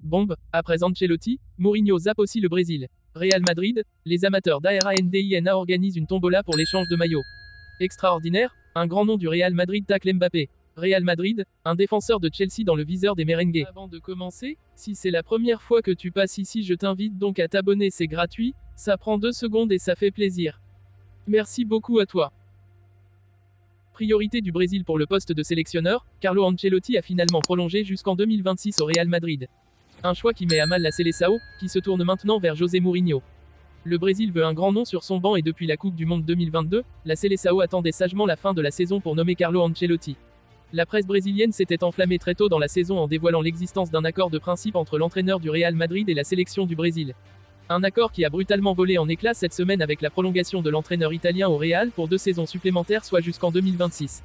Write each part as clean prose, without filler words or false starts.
Bombe, après Ancelotti, Mourinho zappe aussi le Brésil. Real Madrid, les amateurs d'Arandina organisent une tombola pour l'échange de maillots. Extraordinaire, un grand nom du Real Madrid tacle Mbappé. Real Madrid, un défenseur de Chelsea dans le viseur des merengues. Avant de commencer, si c'est la première fois que tu passes ici, je t'invite donc à t'abonner, c'est gratuit, ça prend 2 secondes et ça fait plaisir. Merci beaucoup à toi. Priorité du Brésil pour le poste de sélectionneur, Carlo Ancelotti a finalement prolongé jusqu'en 2026 au Real Madrid. Un choix qui met à mal la Seleção, qui se tourne maintenant vers José Mourinho. Le Brésil veut un grand nom sur son banc et depuis la Coupe du Monde 2022, la Seleção attendait sagement la fin de la saison pour nommer Carlo Ancelotti. La presse brésilienne s'était enflammée très tôt dans la saison en dévoilant l'existence d'un accord de principe entre l'entraîneur du Real Madrid et la sélection du Brésil. Un accord qui a brutalement volé en éclats cette semaine avec la prolongation de l'entraîneur italien au Real pour 2 saisons supplémentaires, soit jusqu'en 2026.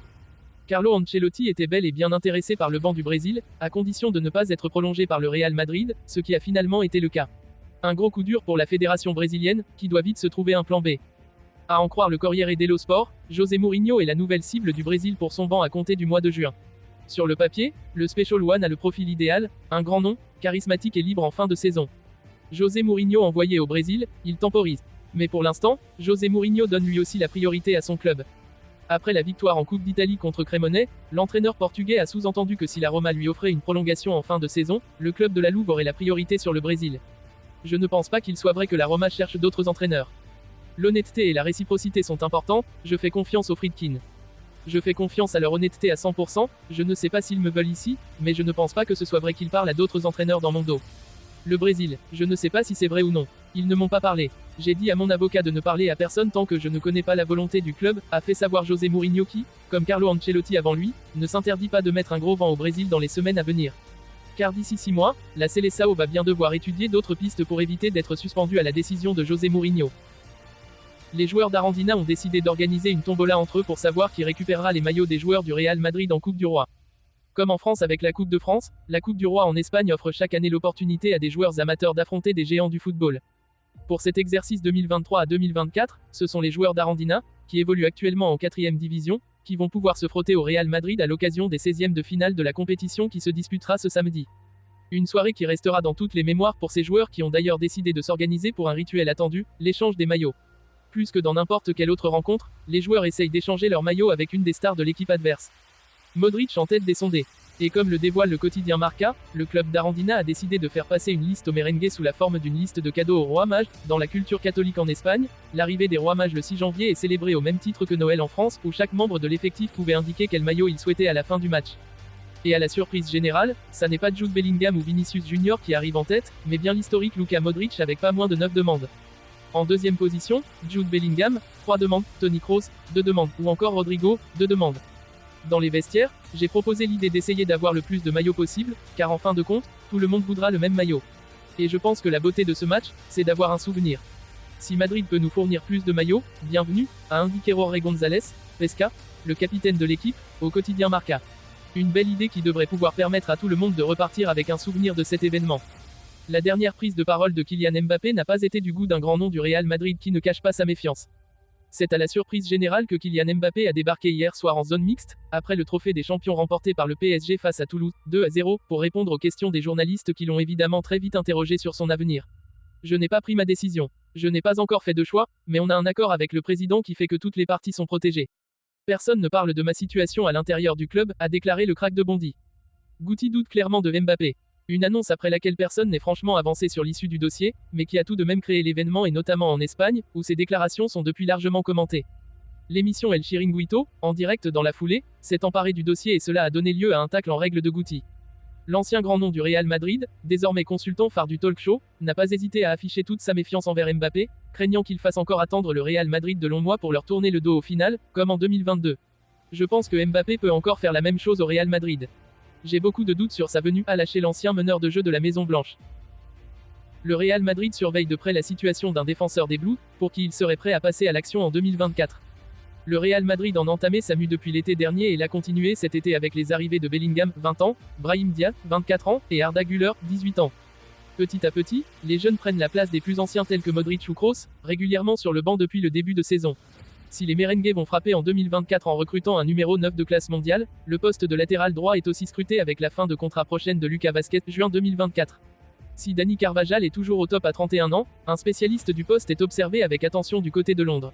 Carlo Ancelotti était bel et bien intéressé par le banc du Brésil, à condition de ne pas être prolongé par le Real Madrid, ce qui a finalement été le cas. Un gros coup dur pour la fédération brésilienne, qui doit vite se trouver un plan B. À en croire le Corriere dello Sport, José Mourinho est la nouvelle cible du Brésil pour son banc à compter du mois de juin. Sur le papier, le Special One a le profil idéal, un grand nom, charismatique et libre en fin de saison. José Mourinho envoyé au Brésil, il temporise. Mais pour l'instant, José Mourinho donne lui aussi la priorité à son club. Après la victoire en Coupe d'Italie contre Cremonese, l'entraîneur portugais a sous-entendu que si la Roma lui offrait une prolongation en fin de saison, le club de la Louve aurait la priorité sur le Brésil. Je ne pense pas qu'il soit vrai que la Roma cherche d'autres entraîneurs. L'honnêteté et la réciprocité sont importants, je fais confiance aux Friedkin. Je fais confiance à leur honnêteté à 100%, je ne sais pas s'ils me veulent ici, mais je ne pense pas que ce soit vrai qu'ils parlent à d'autres entraîneurs dans mon dos. Le Brésil, je ne sais pas si c'est vrai ou non. Ils ne m'ont pas parlé. J'ai dit à mon avocat de ne parler à personne tant que je ne connais pas la volonté du club, a fait savoir José Mourinho qui, comme Carlo Ancelotti avant lui, ne s'interdit pas de mettre un gros vent au Brésil dans les semaines à venir. Car d'ici 6 mois, la Seleção va bien devoir étudier d'autres pistes pour éviter d'être suspendu à la décision de José Mourinho. Les joueurs d'Arandina ont décidé d'organiser une tombola entre eux pour savoir qui récupérera les maillots des joueurs du Real Madrid en Coupe du Roi. Comme en France avec la Coupe de France, la Coupe du Roi en Espagne offre chaque année l'opportunité à des joueurs amateurs d'affronter des géants du football. Pour cet exercice 2023 à 2024, ce sont les joueurs d'Arandina, qui évoluent actuellement en 4e division, qui vont pouvoir se frotter au Real Madrid à l'occasion des 16e de finale de la compétition qui se disputera ce samedi. Une soirée qui restera dans toutes les mémoires pour ces joueurs qui ont d'ailleurs décidé de s'organiser pour un rituel attendu, l'échange des maillots. Plus que dans n'importe quelle autre rencontre, les joueurs essayent d'échanger leurs maillots avec une des stars de l'équipe adverse. Modric en tête des sondés. Et comme le dévoile le quotidien Marca, le club d'Arandina a décidé de faire passer une liste aux merengues sous la forme d'une liste de cadeaux aux rois mages. Dans la culture catholique en Espagne, l'arrivée des rois mages le 6 janvier est célébrée au même titre que Noël en France, où chaque membre de l'effectif pouvait indiquer quel maillot il souhaitait à la fin du match. Et à la surprise générale, ça n'est pas Jude Bellingham ou Vinicius Junior qui arrive en tête, mais bien l'historique Luka Modric avec pas moins de 9 demandes. En deuxième position, Jude Bellingham, 3 demandes, Toni Kroos, 2 demandes, ou encore Rodrigo, 2 demandes. Dans les vestiaires, j'ai proposé l'idée d'essayer d'avoir le plus de maillots possible, car en fin de compte, tout le monde voudra le même maillot. Et je pense que la beauté de ce match, c'est d'avoir un souvenir. Si Madrid peut nous fournir plus de maillots, bienvenue, a indiqué Jorge González, Pesca, le capitaine de l'équipe, au quotidien Marca. Une belle idée qui devrait pouvoir permettre à tout le monde de repartir avec un souvenir de cet événement. La dernière prise de parole de Kylian Mbappé n'a pas été du goût d'un grand nom du Real Madrid qui ne cache pas sa méfiance. C'est à la surprise générale que Kylian Mbappé a débarqué hier soir en zone mixte, après le trophée des champions remporté par le PSG face à Toulouse, 2-0, pour répondre aux questions des journalistes qui l'ont évidemment très vite interrogé sur son avenir. Je n'ai pas pris ma décision. Je n'ai pas encore fait de choix, mais on a un accord avec le président qui fait que toutes les parties sont protégées. Personne ne parle de ma situation à l'intérieur du club, a déclaré le crack de Bondy. Guti doute clairement de Mbappé. Une annonce après laquelle personne n'est franchement avancé sur l'issue du dossier, mais qui a tout de même créé l'événement et notamment en Espagne, où ces déclarations sont depuis largement commentées. L'émission El Chiringuito, en direct dans la foulée, s'est emparée du dossier et cela a donné lieu à un tacle en règle de Guti. L'ancien grand nom du Real Madrid, désormais consultant phare du talk show, n'a pas hésité à afficher toute sa méfiance envers Mbappé, craignant qu'il fasse encore attendre le Real Madrid de longs mois pour leur tourner le dos au final, comme en 2022. Je pense que Mbappé peut encore faire la même chose au Real Madrid. J'ai beaucoup de doutes sur sa venue, a lâché l'ancien meneur de jeu de la Maison Blanche. Le Real Madrid surveille de près la situation d'un défenseur des Blues, pour qui il serait prêt à passer à l'action en 2024. Le Real Madrid en entamé sa mue depuis l'été dernier et l'a continué cet été avec les arrivées de Bellingham, 20 ans, Brahim Diaz, 24 ans, et Arda Güler, 18 ans. Petit à petit, les jeunes prennent la place des plus anciens tels que Modric ou Kroos, régulièrement sur le banc depuis le début de saison. Si les merengues vont frapper en 2024 en recrutant un numéro 9 de classe mondiale, le poste de latéral droit est aussi scruté avec la fin de contrat prochaine de Lucas Vázquez, juin 2024. Si Dani Carvajal est toujours au top à 31 ans, un spécialiste du poste est observé avec attention du côté de Londres.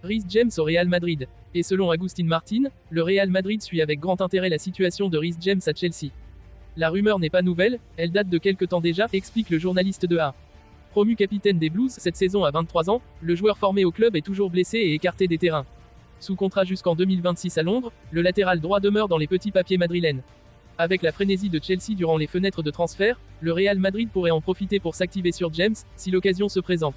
Reece James au Real Madrid. Et selon Agustín Martín, le Real Madrid suit avec grand intérêt la situation de Reece James à Chelsea. La rumeur n'est pas nouvelle, elle date de quelque temps déjà, explique le journaliste de A. Promu capitaine des Blues cette saison à 23 ans, le joueur formé au club est toujours blessé et écarté des terrains. Sous contrat jusqu'en 2026 à Londres, le latéral droit demeure dans les petits papiers madrilènes. Avec la frénésie de Chelsea durant les fenêtres de transfert, le Real Madrid pourrait en profiter pour s'activer sur James, si l'occasion se présente.